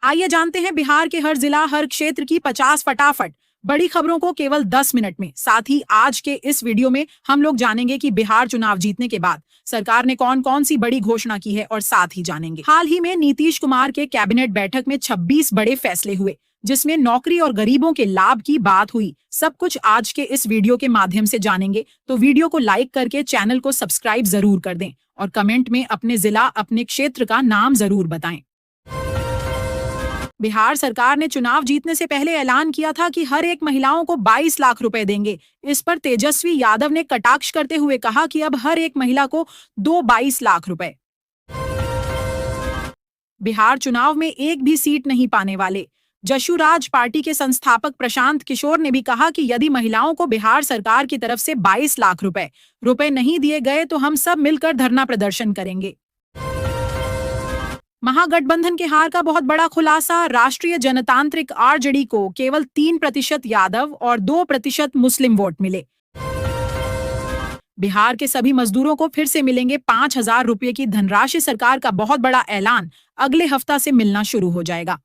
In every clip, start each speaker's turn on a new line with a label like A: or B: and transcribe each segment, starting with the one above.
A: आइए जानते हैं बिहार के हर जिला हर क्षेत्र की 50 फटाफट बड़ी खबरों को केवल 10 मिनट में। साथ ही आज के इस वीडियो में हम लोग जानेंगे कि बिहार चुनाव जीतने के बाद सरकार ने कौन कौन सी बड़ी घोषणा की है और साथ ही जानेंगे हाल ही में नीतीश कुमार के कैबिनेट बैठक में 26 बड़े फैसले हुए जिसमें नौकरी और गरीबों के लाभ की बात हुई। सब कुछ आज के इस वीडियो के माध्यम से जानेंगे, तो वीडियो को लाइक करके चैनल को सब्सक्राइब जरूर कर दें और कमेंट में अपने जिला अपने क्षेत्र का नाम जरूर बताएं। बिहार सरकार ने चुनाव जीतने से पहले ऐलान किया था कि हर एक महिलाओं को 22 लाख रुपए देंगे। इस पर तेजस्वी यादव ने कटाक्ष करते हुए कहा कि अब हर एक महिला को 22 लाख रुपए। बिहार चुनाव में एक भी सीट नहीं पाने वाले जशुराज पार्टी के संस्थापक प्रशांत किशोर ने भी कहा कि यदि महिलाओं को बिहार सरकार की तरफ से 22 लाख रुपए नहीं दिए गए तो हम सब मिलकर धरना प्रदर्शन करेंगे। महागठबंधन के हार का बहुत बड़ा खुलासा। राष्ट्रीय जनतांत्रिक आरजेडी को केवल 3% यादव और 2% मुस्लिम वोट मिले। बिहार के सभी मजदूरों को फिर से मिलेंगे 5,000 रुपये की धनराशि। सरकार का बहुत बड़ा ऐलान, अगले हफ्ता से मिलना शुरू हो जाएगा।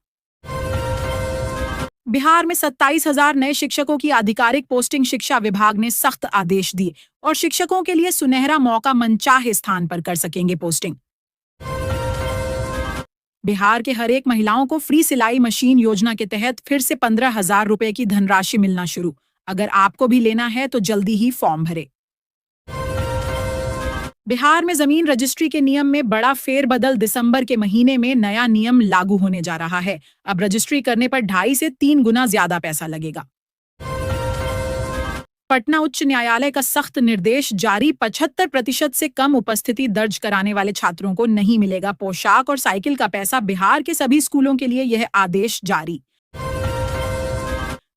A: बिहार में 27,000 नए शिक्षकों की आधिकारिक पोस्टिंग। शिक्षा विभाग ने सख्त आदेश दिए और शिक्षकों के लिए सुनहरा मौका, मनचाहे स्थान पर कर सकेंगे पोस्टिंग। बिहार के हर एक महिलाओं को फ्री सिलाई मशीन योजना के तहत फिर से 15,000 रुपए की धनराशि मिलना शुरू। अगर आपको भी लेना है तो जल्दी ही फॉर्म भरें। बिहार में जमीन रजिस्ट्री के नियम में बड़ा फेरबदल। दिसंबर के महीने में नया नियम लागू होने जा रहा है। अब रजिस्ट्री करने पर 2.5 से 3 गुना ज्यादा पैसा लगेगा। पटना उच्च न्यायालय का सख्त निर्देश जारी। 75% से कम उपस्थिति दर्ज कराने वाले छात्रों को नहीं मिलेगा पोशाक और साइकिल का पैसा। बिहार के सभी स्कूलों के लिए यह आदेश जारी।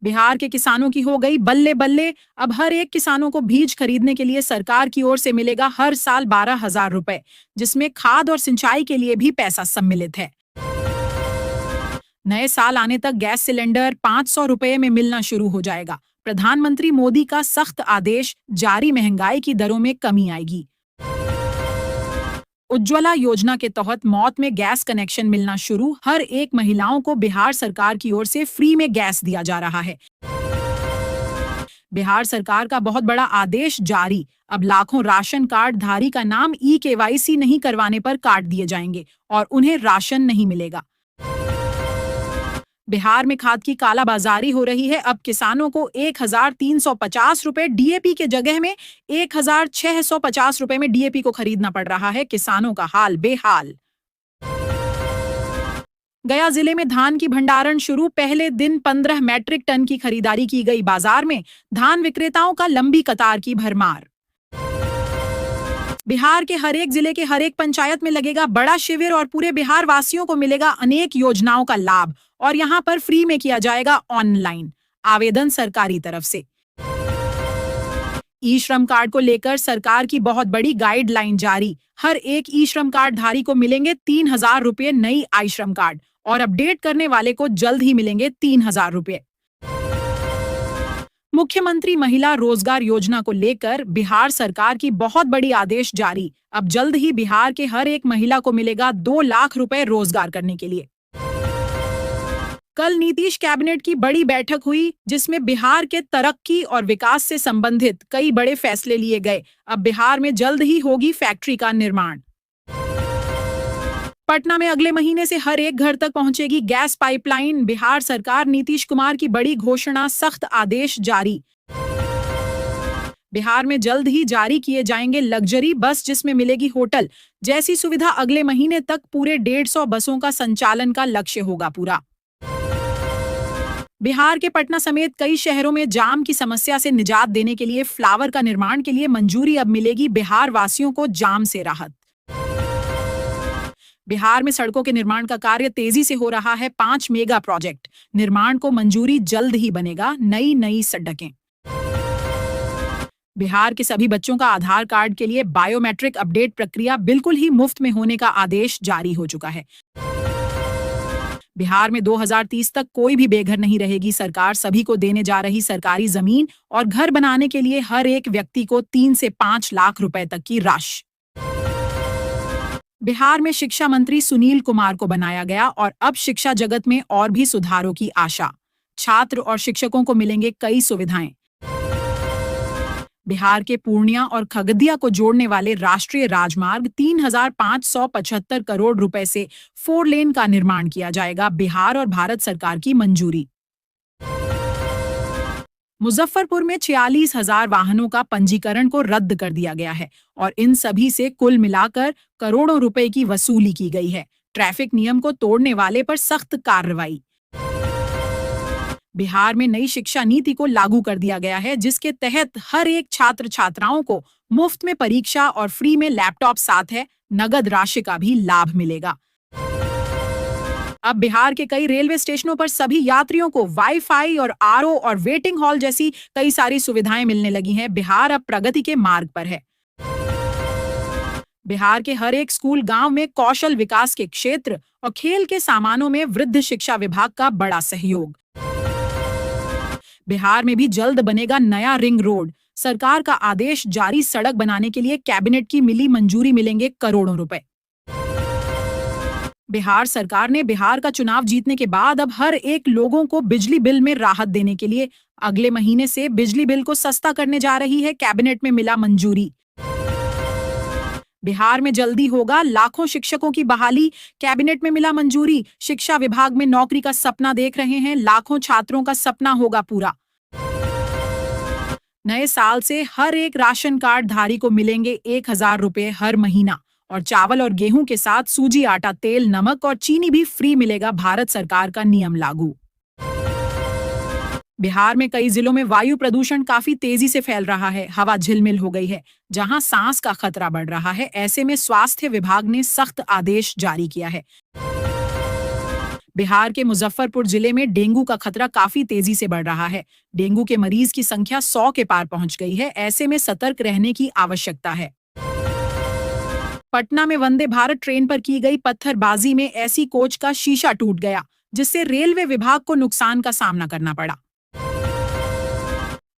A: बिहार के किसानों की हो गई बल्ले बल्ले। अब हर एक किसानों को बीज खरीदने के लिए सरकार की ओर से मिलेगा हर साल 12,000 रुपए, जिसमें खाद और सिंचाई के लिए भी पैसा सम्मिलित है। नए साल आने तक गैस सिलेंडर 500 रुपए में मिलना शुरू हो जाएगा। प्रधानमंत्री मोदी का सख्त आदेश जारी, महंगाई की दरों में कमी आएगी। उज्ज्वला योजना के तहत मौत में गैस कनेक्शन मिलना शुरू। हर एक महिलाओं को बिहार सरकार की ओर से फ्री में गैस दिया जा रहा है। बिहार सरकार का बहुत बड़ा आदेश जारी। अब लाखों राशन कार्ड धारी का नाम KYC नहीं करवाने पर काट दिए जाएंगे और उन्हें राशन नहीं मिलेगा। बिहार में खाद की कालाबाजारी हो रही है। अब किसानों को 1,350 रुपए DAP के जगह में 1,650 रुपए में DAP को खरीदना पड़ रहा है। किसानों का हाल बेहाल। गया जिले में धान की भंडारण शुरू। पहले दिन 15 मैट्रिक टन की खरीदारी की गई। बाजार में धान विक्रेताओं का लंबी कतार की भरमार। बिहार के हर एक जिले के हर एक पंचायत में लगेगा बड़ा शिविर और पूरे बिहार वासियों को मिलेगा अनेक योजनाओं का लाभ और यहां पर फ्री में किया जाएगा ऑनलाइन आवेदन सरकारी तरफ से। ई-श्रम कार्ड को लेकर सरकार की बहुत बड़ी गाइडलाइन जारी। हर एक ई-श्रम कार्ड धारी को मिलेंगे 3,000 रुपये नई आई-श्रम कार्ड और अपडेट करने वाले को जल्द ही मिलेंगे 3,000 रुपये। मुख्यमंत्री महिला रोजगार योजना को लेकर बिहार सरकार की बहुत बड़ी आदेश जारी। अब जल्द ही बिहार के हर एक महिला को मिलेगा 2 लाख रुपए रोजगार करने के लिए। कल नीतीश कैबिनेट की बड़ी बैठक हुई जिसमें बिहार के तरक्की और विकास से संबंधित कई बड़े फैसले लिए गए। अब बिहार में जल्द ही होगी फैक्ट्री का निर्माण। पटना में अगले महीने से हर एक घर तक पहुंचेगी गैस पाइपलाइन। बिहार सरकार नीतीश कुमार की बड़ी घोषणा, सख्त आदेश जारी। बिहार में जल्द ही जारी किए जाएंगे लग्जरी बस जिसमें मिलेगी होटल जैसी सुविधा। अगले महीने तक पूरे 150 बसों का संचालन का लक्ष्य होगा पूरा। बिहार के पटना समेत कई शहरों में जाम की समस्या से निजात देने के लिए फ्लावर का निर्माण के लिए मंजूरी। अब मिलेगी बिहार वासियों को जाम से राहत। बिहार में सड़कों के निर्माण का कार्य तेजी से हो रहा है। 5 मेगा प्रोजेक्ट निर्माण को मंजूरी, जल्द ही बनेगा नई सड़कें। बिहार के सभी बच्चों का आधार कार्ड के लिए बायोमेट्रिक अपडेट प्रक्रिया बिल्कुल ही मुफ्त में होने का आदेश जारी हो चुका है। बिहार में 2030 तक कोई भी बेघर नहीं रहेगी। सरकार सभी को देने जा रही सरकारी जमीन और घर बनाने के लिए हर एक व्यक्ति को 3 से 5 लाख रुपए तक की राशि। बिहार में शिक्षा मंत्री सुनील कुमार को बनाया गया और अब शिक्षा जगत में और भी सुधारों की आशा। छात्र और शिक्षकों को मिलेंगे कई सुविधाएं। बिहार के पूर्णिया और खगड़िया को जोड़ने वाले राष्ट्रीय राजमार्ग 3,575 करोड़ रुपए से 4 लेन का निर्माण किया जाएगा। बिहार और भारत सरकार की मंजूरी। मुजफ्फरपुर में 46,000 वाहनों का पंजीकरण को रद्द कर दिया गया है और इन सभी से कुल मिलाकर करोड़ों रुपए की वसूली की गई है। ट्रैफिक नियम को तोड़ने वाले पर सख्त कार्रवाई। बिहार में नई शिक्षा नीति को लागू कर दिया गया है, जिसके तहत हर एक छात्र छात्राओं को मुफ्त में परीक्षा और फ्री में लैपटॉप साथ है नगद राशि का भी लाभ मिलेगा। अब बिहार के कई रेलवे स्टेशनों पर सभी यात्रियों को वाईफाई और आरओ और वेटिंग हॉल जैसी कई सारी सुविधाएं मिलने लगी हैं। बिहार अब प्रगति के मार्ग पर है। बिहार के हर एक स्कूल गांव में कौशल विकास के क्षेत्र और खेल के सामानों में वृद्ध शिक्षा विभाग का बड़ा सहयोग। बिहार में भी जल्द बनेगा नया रिंग रोड। सरकार का आदेश जारी। सड़क बनाने के लिए कैबिनेट की मिली मंजूरी, मिलेंगे करोड़ों रुपए। बिहार सरकार ने बिहार का चुनाव जीतने के बाद अब हर एक लोगों को बिजली बिल में राहत देने के लिए अगले महीने से बिजली बिल को सस्ता करने जा रही है। कैबिनेट में मिला मंजूरी। बिहार में जल्दी होगा लाखों शिक्षकों की बहाली। कैबिनेट में मिला मंजूरी। शिक्षा विभाग में नौकरी का सपना देख रहे हैं लाखों छात्रों का सपना होगा पूरा। नए साल से हर एक राशन कार्ड धारी को मिलेंगे 1,000 रुपए हर महीना और चावल और गेहूं के साथ सूजी, आटा, तेल, नमक और चीनी भी फ्री मिलेगा। भारत सरकार का नियम लागू। बिहार में कई जिलों में वायु प्रदूषण काफी तेजी से फैल रहा है। हवा झिलमिल हो गई है, जहां सांस का खतरा बढ़ रहा है। ऐसे में स्वास्थ्य विभाग ने सख्त आदेश जारी किया है। बिहार के मुजफ्फरपुर जिले में डेंगू का खतरा काफी तेजी से बढ़ रहा है। डेंगू के मरीज की संख्या 100 के पार पहुंच गई है। ऐसे में सतर्क रहने की आवश्यकता है। पटना में वंदे भारत ट्रेन पर की गई पत्थरबाजी में ऐसी कोच का शीशा टूट गया, जिससे रेलवे विभाग को नुकसान का सामना करना पड़ा।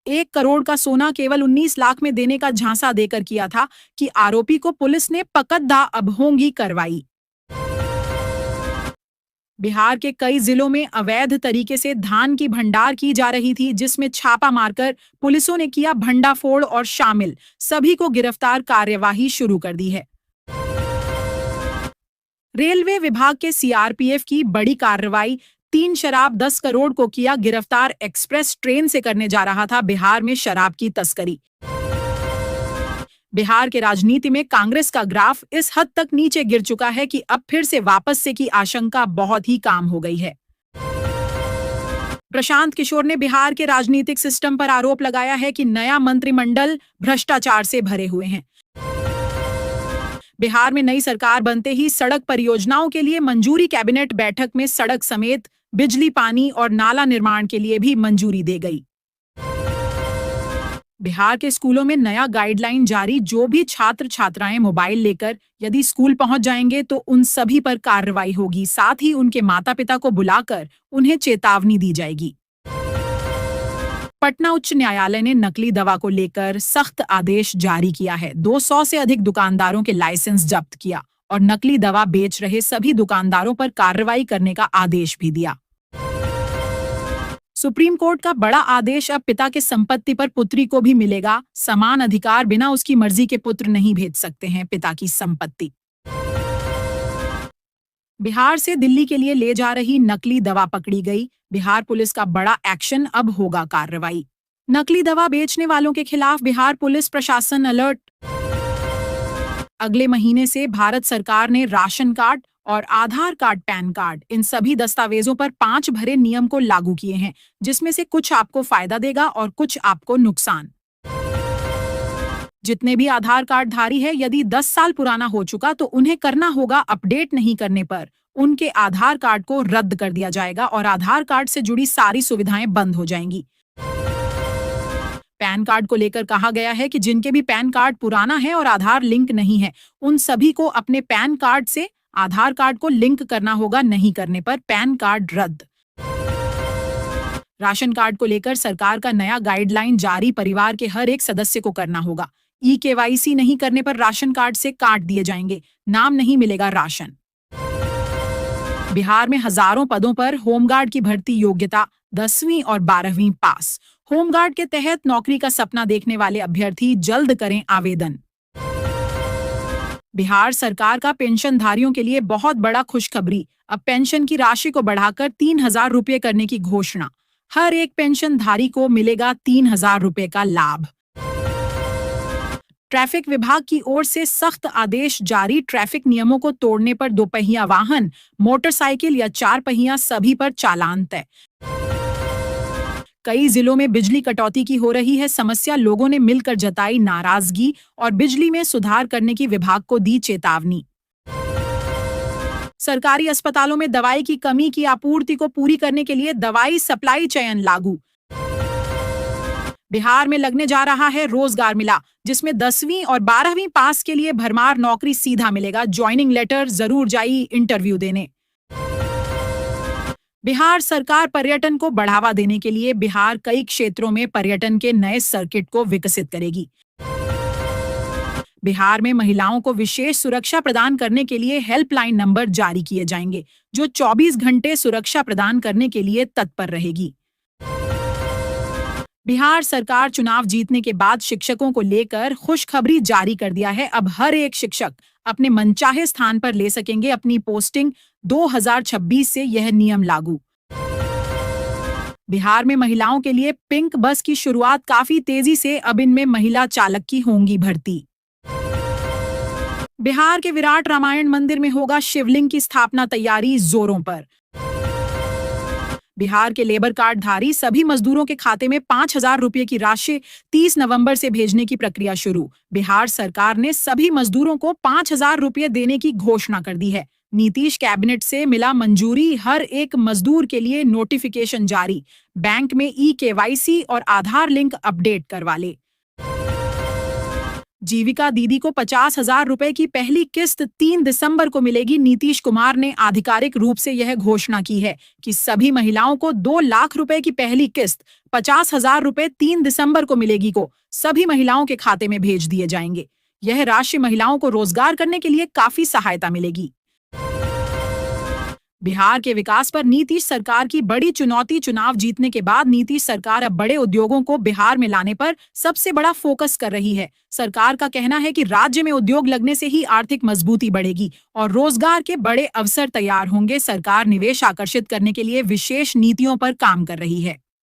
A: 1 करोड़ का सोना केवल 19 लाख में देने का झांसा देकर किया था कि आरोपी को पुलिस ने पकड़ा। अब होंगी कार्रवाई। बिहार के कई जिलों में अवैध तरीके से धान की भंडार की जा रही थी, जिसमें छापा मारकर पुलिसों ने किया भंडाफोड़ और शामिल सभी को गिरफ्तार। कार्यवाही शुरू कर दी है। रेलवे विभाग के सीआरपीएफ की बड़ी कार्रवाई। 3 शराब 10 करोड़ को किया गिरफ्तार। एक्सप्रेस ट्रेन से करने जा रहा था बिहार में शराब की तस्करी। बिहार के राजनीति में कांग्रेस का ग्राफ इस हद तक नीचे गिर चुका है कि अब फिर से वापस से की आशंका बहुत ही काम हो गई है। प्रशांत किशोर ने बिहार के राजनीतिक सिस्टम पर आरोप लगाया है कि नया मंत्रिमंडल भ्रष्टाचार से भरे हुए हैं। बिहार में नई सरकार बनते ही सड़क परियोजनाओं के लिए मंजूरी। कैबिनेट बैठक में सड़क समेत बिजली, पानी और नाला निर्माण के लिए भी मंजूरी दे गई। बिहार के स्कूलों में नया गाइडलाइन जारी। जो भी छात्र छात्राएं मोबाइल लेकर यदि स्कूल पहुंच जाएंगे तो उन सभी पर कार्रवाई होगी। साथ ही उनके माता पिता को बुलाकर उन्हें चेतावनी दी जाएगी। पटना उच्च न्यायालय ने नकली दवा को लेकर सख्त आदेश जारी किया है। 200 से अधिक दुकानदारों के लाइसेंस जब्त किया और नकली दवा बेच रहे सभी दुकानदारों पर कार्रवाई करने का आदेश भी दिया। सुप्रीम कोर्ट का बड़ा आदेश। अब पिता के संपत्ति पर पुत्री को भी मिलेगा समान अधिकार। बिना उसकी मर्जी के पुत्र नहीं भेज सकते हैं पिता की संपत्ति। बिहार से दिल्ली के लिए ले जा रही नकली दवा पकड़ी गई। बिहार पुलिस का बड़ा एक्शन। अब होगा कार्रवाई। नकली दवा बेचने वालों के खिलाफ बिहार पुलिस प्रशासन अलर्ट। अगले महीने से भारत सरकार ने राशन कार्ड और आधार कार्ड, पैन कार्ड, इन सभी दस्तावेजों पर 5 भरे नियम को लागू किए हैं, जिसमें से कुछ आपको फायदा देगा और कुछ आपको नुकसान। जितने भी आधार कार्ड धारी है, यदि 10 साल पुराना हो चुका तो उन्हें करना होगा अपडेट। नहीं करने पर उनके आधार कार्ड को रद्द कर दिया जाएगा और आधार कार्ड से जुड़ी सारी सुविधाएं बंद हो जाएंगी। पैन कार्ड को लेकर कहा गया है कि जिनके भी पैन कार्ड पुराना है और आधार लिंक नहीं है, उन सभी को अपने पैन कार्ड से आधार कार्ड को लिंक करना होगा। नहीं करने पर पैन कार्ड रद्द। राशन कार्ड को लेकर सरकार का नया गाइडलाइन जारी। परिवार के हर एक सदस्य को करना होगा। ई-केवाईसी नहीं करने पर राशन कार्ड से काट दिए जाएंगे, नाम नहीं मिलेगा राशन। बिहार में हजारों पदों पर होमगार्ड की भर्ती, योग्यता 10वीं और 12वीं पास। होमगार्ड के तहत नौकरी का सपना देखने वाले अभ्यर्थी जल्द करें आवेदन। बिहार सरकार का पेंशनधारियों के लिए बहुत बड़ा खुशखबरी, अब पेंशन की राशि को बढ़ाकर 3,000 रुपये करने की घोषणा। हर एक पेंशनधारी को मिलेगा 3,000 रुपये का लाभ। ट्रैफिक विभाग की ओर से सख्त आदेश जारी, ट्रैफिक नियमों को तोड़ने पर दोपहिया वाहन, मोटरसाइकिल या 4 पहिया सभी पर चालान तय। कई जिलों में बिजली कटौती की हो रही है समस्या, लोगों ने मिलकर जताई नाराजगी और बिजली में सुधार करने की विभाग को दी चेतावनी। सरकारी अस्पतालों में दवाई की कमी की आपूर्ति को पूरी करने के लिए दवाई सप्लाई चयन लागू। बिहार में लगने जा रहा है रोजगार मेला, जिसमें 10वीं और 12वीं पास के लिए भरमार नौकरी सीधा मिलेगा, ज्वाइनिंग लेटर जरूर जाइए इंटरव्यू देने। बिहार सरकार पर्यटन को बढ़ावा देने के लिए बिहार कई क्षेत्रों में पर्यटन के नए सर्किट को विकसित करेगी। बिहार में महिलाओं को विशेष सुरक्षा प्रदान करने के लिए हेल्पलाइन नंबर जारी किए जाएंगे, जो 24 घंटे सुरक्षा प्रदान करने के लिए तत्पर रहेगी। बिहार सरकार चुनाव जीतने के बाद शिक्षकों को लेकर खुशखबरी जारी कर दिया है, अब हर एक शिक्षक अपने मनचाहे स्थान पर ले सकेंगे अपनी पोस्टिंग, 2026 से यह नियम लागू। बिहार में महिलाओं के लिए पिंक बस की शुरुआत काफी तेजी से, अब इनमें महिला चालक की होंगी भर्ती। बिहार के विराट रामायण मंदिर में होगा शिवलिंग की स्थापना, तैयारी जोरों पर। बिहार के लेबर कार्ड धारी सभी मजदूरों के खाते में 5,000 रुपये की राशि 30 नवंबर से भेजने की प्रक्रिया शुरू। बिहार सरकार ने सभी मजदूरों को 5,000 रुपये देने की घोषणा कर दी है। नीतीश कैबिनेट से मिला मंजूरी, हर एक मजदूर के लिए नोटिफिकेशन जारी। बैंक में ई-केवाईसी और आधार लिंक अपडेट करवा ले। जीविका दीदी को 50,000 रुपए की पहली किस्त 3 दिसंबर को मिलेगी। नीतीश कुमार ने आधिकारिक रूप से यह घोषणा की है कि सभी महिलाओं को 2 लाख रुपए की पहली किस्त 50,000 रुपए 3 दिसंबर को मिलेगी, को सभी महिलाओं के खाते में भेज दिए जाएंगे। यह राशि महिलाओं को रोजगार करने के लिए काफी सहायता मिलेगी। बिहार के विकास पर नीतीश सरकार की बड़ी चुनौती, चुनाव जीतने के बाद नीतीश सरकार अब बड़े उद्योगों को बिहार में लाने पर सबसे बड़ा फोकस कर रही है। सरकार का कहना है कि राज्य में उद्योग लगने से ही आर्थिक मजबूती बढ़ेगी और रोजगार के बड़े अवसर तैयार होंगे। सरकार निवेश आकर्षित करने के लिए विशेष नीतियों पर काम कर रही है।